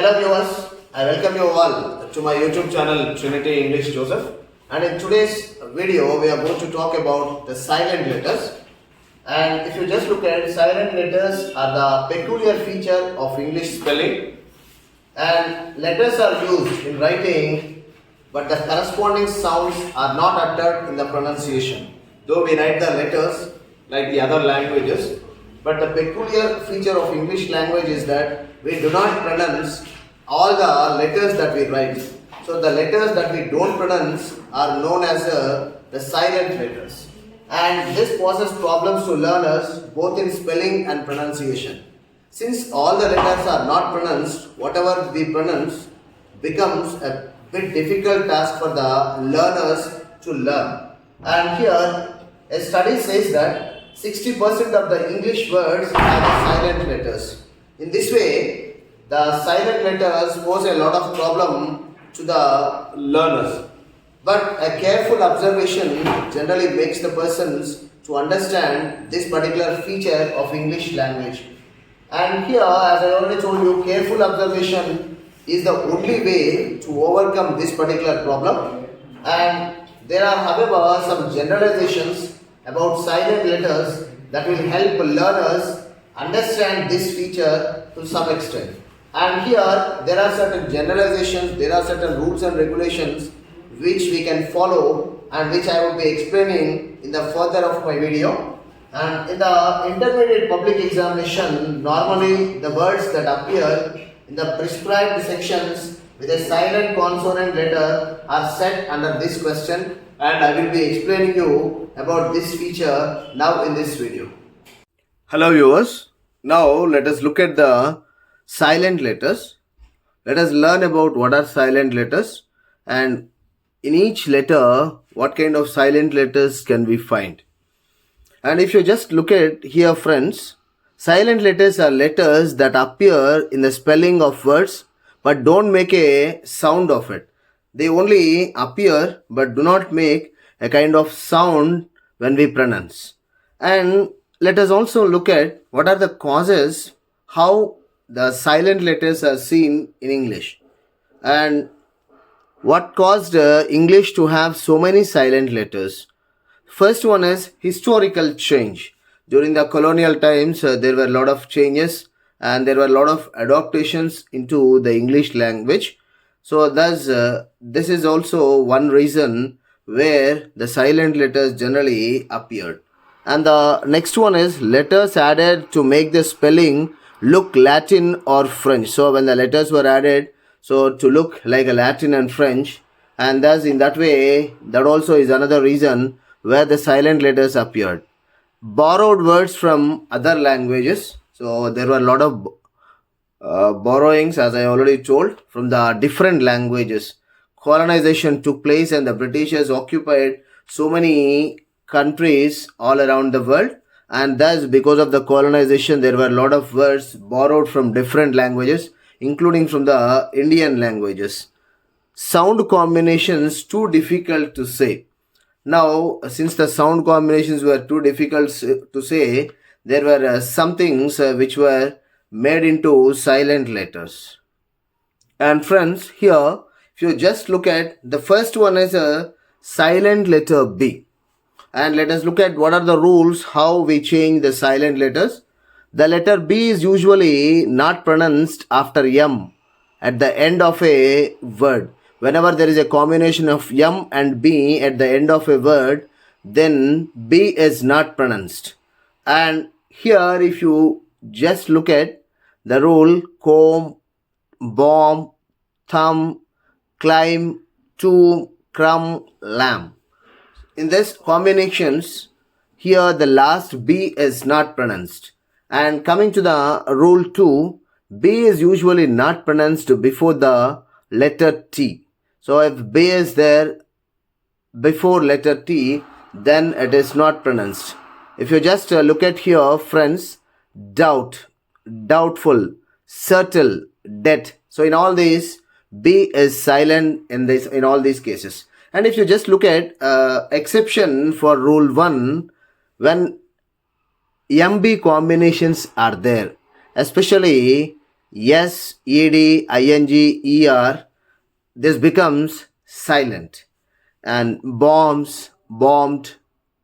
Hello viewers, I welcome you all to my YouTube channel Trinity English Joseph, and in today's video we are going to talk about the silent letters. And if you just look at it, silent letters are the peculiar feature of English spelling, and letters are used in writing but the corresponding sounds are not uttered in the pronunciation. Though we write the letters like the other languages, but the peculiar feature of English language is that we do not pronounce all the letters that we write. So the letters that we don't pronounce are known as the silent letters. And this causes problems to learners both in spelling and pronunciation. Since all the letters are not pronounced, whatever we pronounce becomes a bit difficult task for the learners to learn. And here a study says that 60% of the English words have silent letters. In this way, the silent letters pose a lot of problem to the learners. But a careful observation generally makes the persons to understand this particular feature of English language. And here, as I already told you, careful observation is the only way to overcome this particular problem. And there are, however, some generalizations about silent letters that will help learners understand this feature to some extent. And here there are certain generalizations, there are certain rules and regulations which we can follow and which I will be explaining in the further of my video. And in the intermediate public examination, normally the words that appear in the prescribed sections with a silent consonant letter are set under this question, and I will be explaining you about this feature now in this video. Hello viewers, now let us look at the silent letters. Let us learn about what are silent letters, and in each letter what kind of silent letters can we find. And if you just look at here friends, silent letters are letters that appear in the spelling of words but don't make a sound of it. They only appear but do not make a kind of sound when we pronounce. And let us also look at what are the causes how the silent letters are seen in English, and what caused English to have so many silent letters. First one is historical change. During the colonial times, there were a lot of changes and there were a lot of adaptations into the English language. So thus, this is also one reason where the silent letters generally appeared. And the next one is letters added to make the spelling look Latin or French. So when the letters were added, so to look like a Latin and French, and thus in that way, that also is another reason where the silent letters appeared. Borrowed words from other languages. So there were a lot of borrowings, as I already told, from the different languages. Colonization took place and the Britishers occupied so many countries all around the world, and thus because of the colonization there were a lot of words borrowed from different languages, including from the Indian languages. Sound combinations too difficult to say. Now, since the sound combinations were too difficult to say, there were some things which were made into silent letters. And friends, here, if you just look at the first one is a silent letter B. And let us look at what are the rules, how we change the silent letters. The letter B is usually not pronounced after M at the end of a word. Whenever there is a combination of M and B at the end of a word, then B is not pronounced. And here if you just look at the rule comb, bomb, thumb, climb, tomb, crumb, lamb. In this combinations, here the last B is not pronounced. And coming to the rule 2, B is usually not pronounced before the letter T. So if B is there before letter T, then it is not pronounced. If you just look at here, friends, doubt, doubtful, certain, dead. So in all these, B is silent in all these cases. And if you just look at exception for rule 1, when MB combinations are there, especially S, ED, ING, ER, this becomes silent. And bombs, bombed,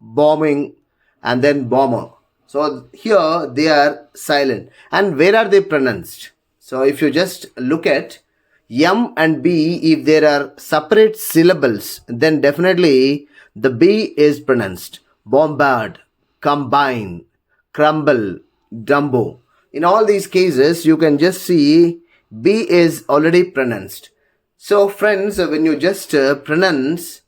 bombing, and then bomber. So here they are silent. And where are they pronounced? So if you just look at M and B, if there are separate syllables, then definitely the B is pronounced. Bombard, combine, crumble, dumbo. In all these cases, you can just see B is already pronounced. So, friends, when you just pronounce,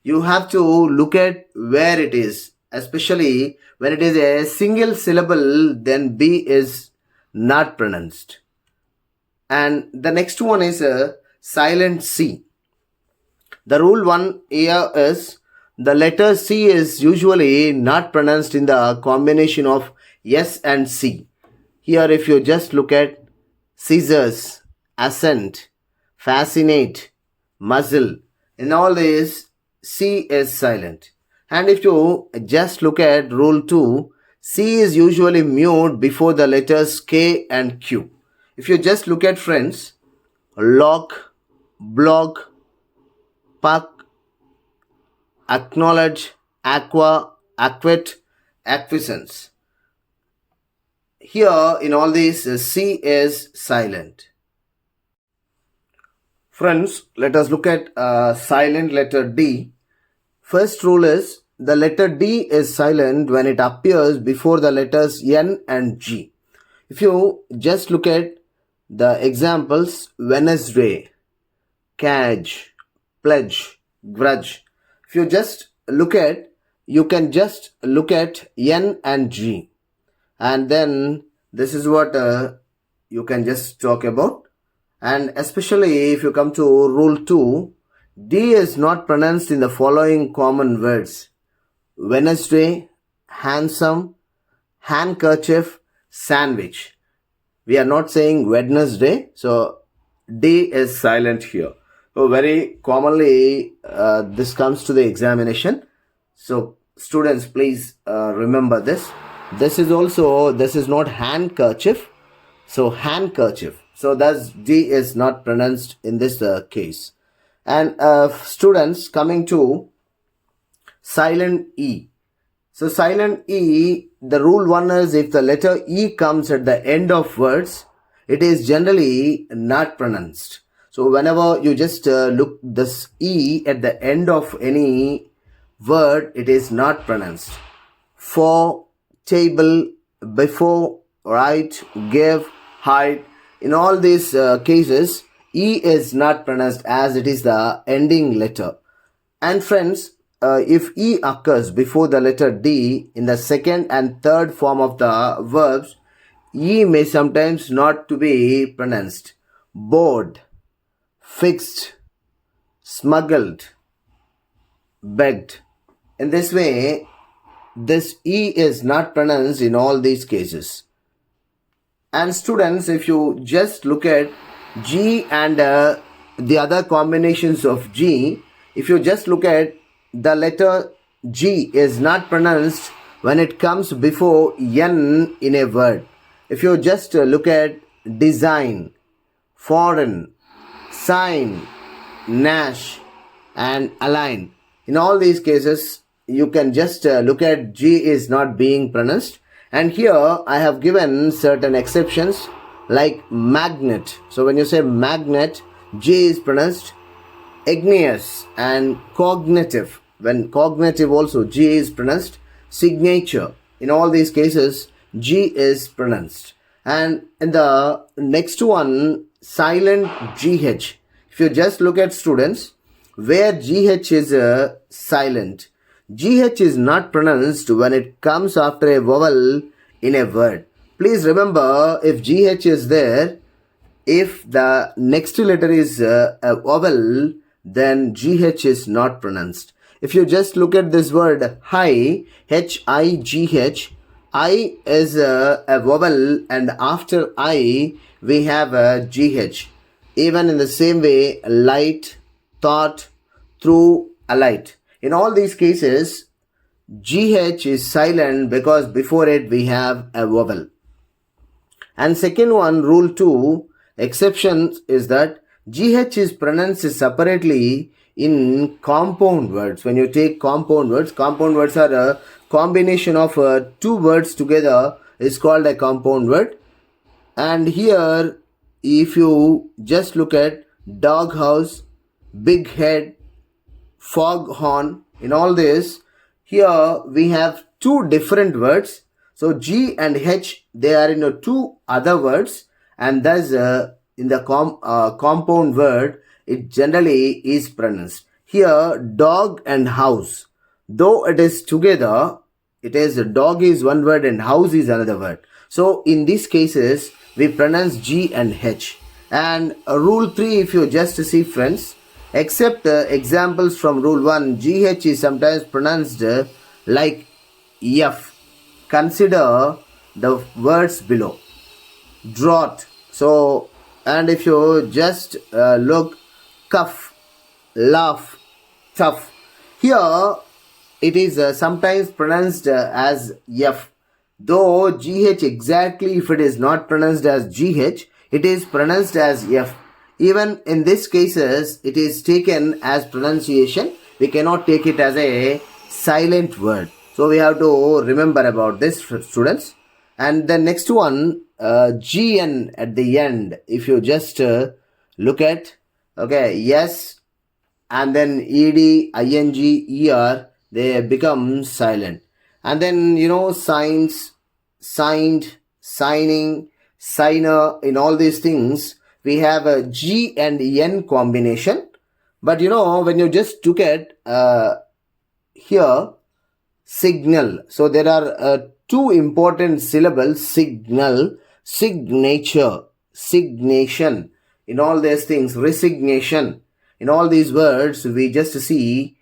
you have to look at where it is, especially when it is a single syllable, then B is not pronounced. And the next one is a silent C. The rule one here is the letter C is usually not pronounced in the combination of S and C. Here, if you just look at scissors, ascent, fascinate, muzzle, in all these, C is silent. And if you just look at rule 2, C is usually mute before the letters K and Q. If you just look at friends, lock, block, puck, acknowledge, aqua, acquit, acquiescence. Here in all these, C is silent. Friends, let us look at silent letter D. First rule is the letter D is silent when it appears before the letters N and G. If you just look at the examples, Wednesday, cage, pledge, grudge. If you just look at, you can just look at N and G. And then this is what you can just talk about. And especially if you come to rule 2, D is not pronounced in the following common words: Wednesday, handsome, handkerchief, sandwich. We are not saying Wednesday, so D is silent here. So very commonly this comes to the examination. So students, please remember this. This is not handkerchief. So handkerchief. So thus D is not pronounced in this case. And students, coming to silent E. So silent E, the rule 1 is if the letter E comes at the end of words, it is generally not pronounced. So whenever you just look this E at the end of any word, it is not pronounced. For, table, before, right, give, hide. In all these cases, E is not pronounced as it is the ending letter. And friends, if E occurs before the letter D in the second and third form of the verbs, E may sometimes not to be pronounced. Bored, fixed, smuggled, begged. In this way, this E is not pronounced in all these cases. And students, if you just look at G and the other combinations of G, if you just look at the letter G is not pronounced when it comes before N in a word. If you just look at design, foreign, sign, Nash, and align. In all these cases, you can just look at G is not being pronounced. And here I have given certain exceptions like magnet. So when you say magnet, G is pronounced. Igneous and cognitive. When cognitive also, G is pronounced. Signature. In all these cases, G is pronounced. And in the next one, silent GH. If you just look at students, where GH is silent, GH is not pronounced when it comes after a vowel in a word. Please remember, if GH is there, if the next letter is a vowel, then GH is not pronounced. If you just look at this word high, H-I-G-H, I is a vowel and after I we have a GH. Even in the same way, light, thought, through, alight. In all these cases, GH is silent because before it we have a vowel. And second one, rule 2, exception is that GH is pronounced separately in compound words. When you take compound words are a combination of two words together is called a compound word. And here, if you just look at doghouse, big head, foghorn, in all this, here we have two different words. So G and H, they are in two other words, and thus in the compound word, it generally is pronounced. Here, dog and house, though it is together, it is dog is one word and house is another word. So in these cases, we pronounce G and H. And rule 3, if you just see friends, except examples from rule 1, GH is sometimes pronounced like F. Consider the words below. Drought. So, and if you just look, cuff, laugh, tough. Here, it is sometimes pronounced as F. Though GH exactly, if it is not pronounced as GH, it is pronounced as F. Even in these cases, it is taken as pronunciation. We cannot take it as a silent word. So we have to remember about this, students. And the next one, GN at the end. If you just look at, okay, yes, and then ed, ing, er, they become silent. And then, signs, signed, signing, signer, in all these things, we have a G and N combination. But when you just look at here, signal. So there are two important syllables, signal, signature, signation, in all these things, resignation. In all these words, we just see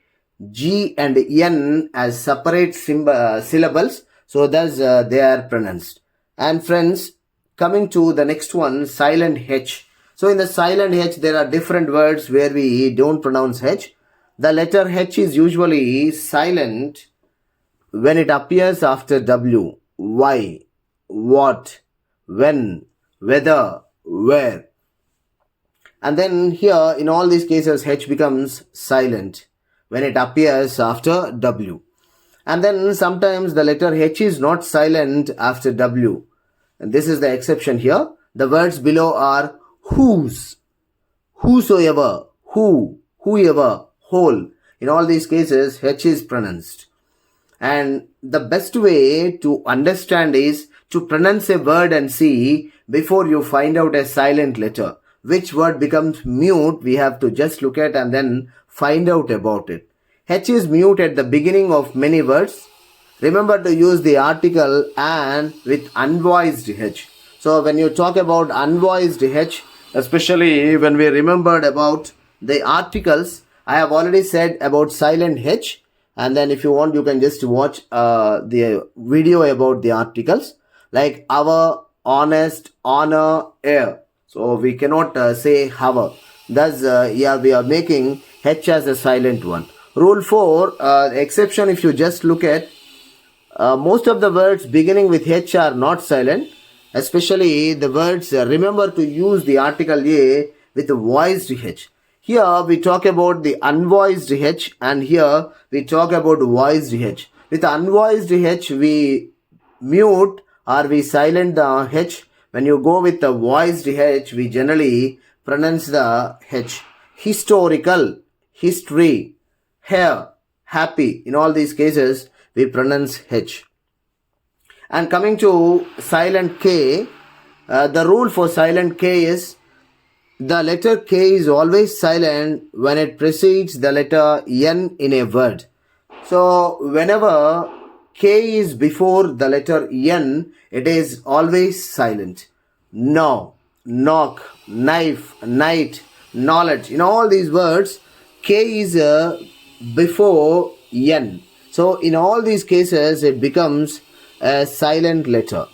G and N as separate syllables. So thus they are pronounced. And friends, coming to the next one, silent H. So in the silent H, there are different words where we don't pronounce H. The letter H is usually silent when it appears after W. Why, what, when, whether, where. And then here, in all these cases, H becomes silent when it appears after W. And then sometimes the letter H is not silent after W. And this is the exception here. The words below are whose, whosoever, who, whoever, whole. In all these cases, H is pronounced. And the best way to understand is to pronounce a word and see before you find out a silent letter. Which word becomes mute, we have to just look at and then find out about it. H is mute at the beginning of many words. Remember to use the article and with unvoiced H. So when you talk about unvoiced H, especially when we remembered about the articles, I have already said about silent H. And then if you want, you can just watch the video about the articles. Like our, honest, honor, air. So we cannot say our. Thus, yeah, we are making H as a silent one. Rule 4, exception if you just look at, most of the words beginning with H are not silent. Especially the words, remember to use the article A with voiced H. Here we talk about the unvoiced H and here we talk about voiced H. With unvoiced H we mute or we silent the H. When you go with the voiced H, we generally pronounce the H. Historical, history, hair, happy. In all these cases, we pronounce H. And coming to silent K, the rule for silent K is the letter K is always silent when it precedes the letter N in a word. So whenever K is before the letter N, it is always silent. No, knock, knife, night, knowledge. In all these words, K is before N. So in all these cases, it becomes a silent letter.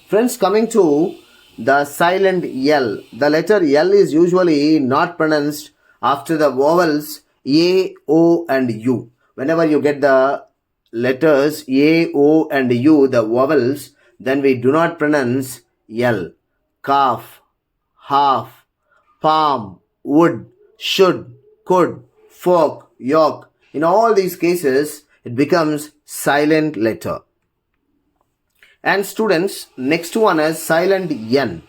Friends, coming to the silent L. The letter L is usually not pronounced after the vowels A, O and U. Whenever you get the letters A, O and U, the vowels, then we do not pronounce L. Calf, half, palm, would, should, could, fork, york. In all these cases, it becomes silent letter. And students, next one is silent N.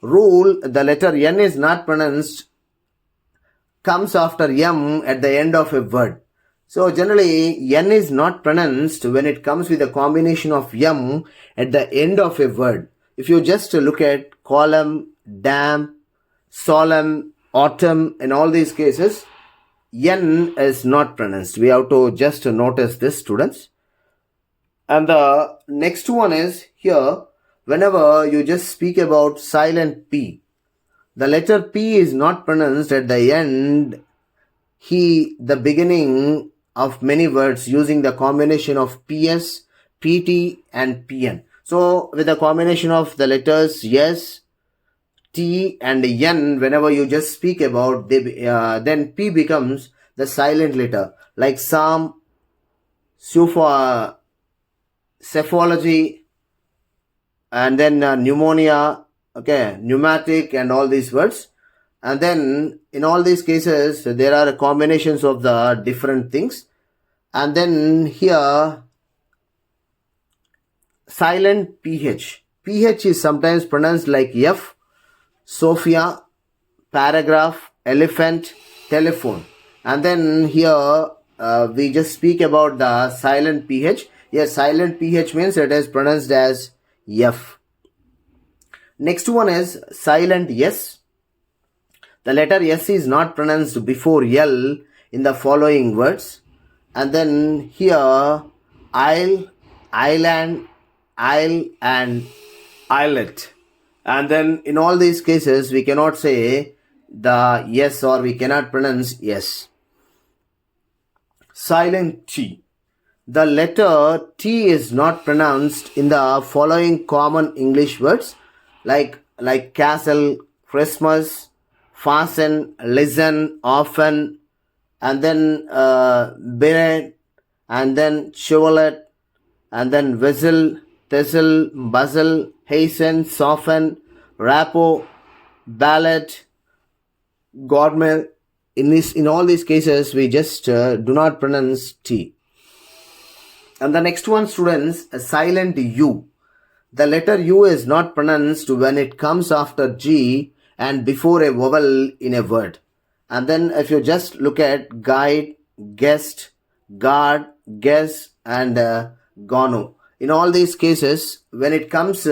Rule, the letter N is not pronounced, comes after M at the end of a word. So generally, N is not pronounced when it comes with a combination of M at the end of a word. If you just look at column, dam, solemn, autumn, in all these cases, N is not pronounced. We have to just notice this, students. And the next one is here, whenever you just speak about silent P, the letter P is not pronounced at the end, the beginning of many words using the combination of PS, PT and PN. So with the combination of the letters S, T and N, whenever you just speak about, then P becomes the silent letter, like Psalm, Cephology, and then pneumonia, okay, pneumatic and all these words. And then in all these cases, there are combinations of the different things. And then here, silent PH. PH is sometimes pronounced like F, Sophia, paragraph, elephant, telephone. And then here, we just speak about the silent PH. Yes, silent PH means it is pronounced as F. Next one is silent S. The letter S is not pronounced before L in the following words. And then here, isle, island, isle and islet. And then in all these cases, we cannot say the yes or we cannot pronounce yes. Silent T. The letter T is not pronounced in the following common English words like castle, Christmas, fasten, listen, often, and then beret, and then chevrolet, and then whistle, thistle, bustle, hasten, soften, rapo, ballad, gourmet. In all these cases, we just do not pronounce T. And the next one, students, a silent U. The letter U is not pronounced when it comes after G and before a vowel in a word. And then if you just look at guide, guest, guard, guess and gono. In all these cases, when it comes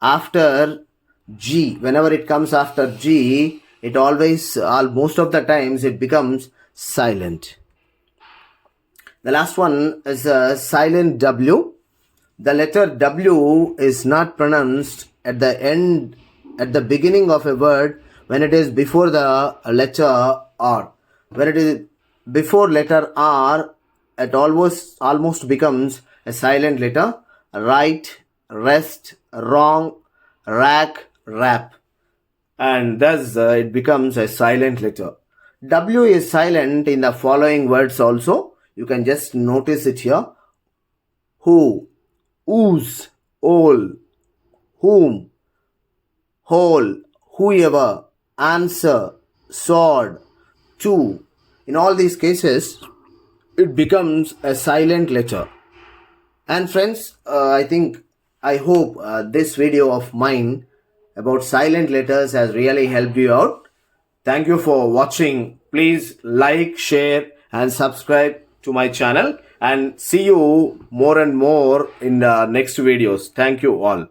after G, whenever it comes after G, it always, most of the times, it becomes silent. The last one is silent W. The letter W is not pronounced at the end, at the beginning of a word when it is before the letter R. When it is before letter R, it almost becomes a silent letter. Right, rest, wrong, rack, rap. And thus it becomes a silent letter. W is silent in the following words also. You can just notice it here. Who, whose, all, whom, whole, whoever, answer, sword, to. In all these cases, it becomes a silent letter. And friends, I hope this video of mine about silent letters has really helped you out. Thank you for watching. Please like, share and subscribe to my channel and see you more and more in the next videos. Thank you all.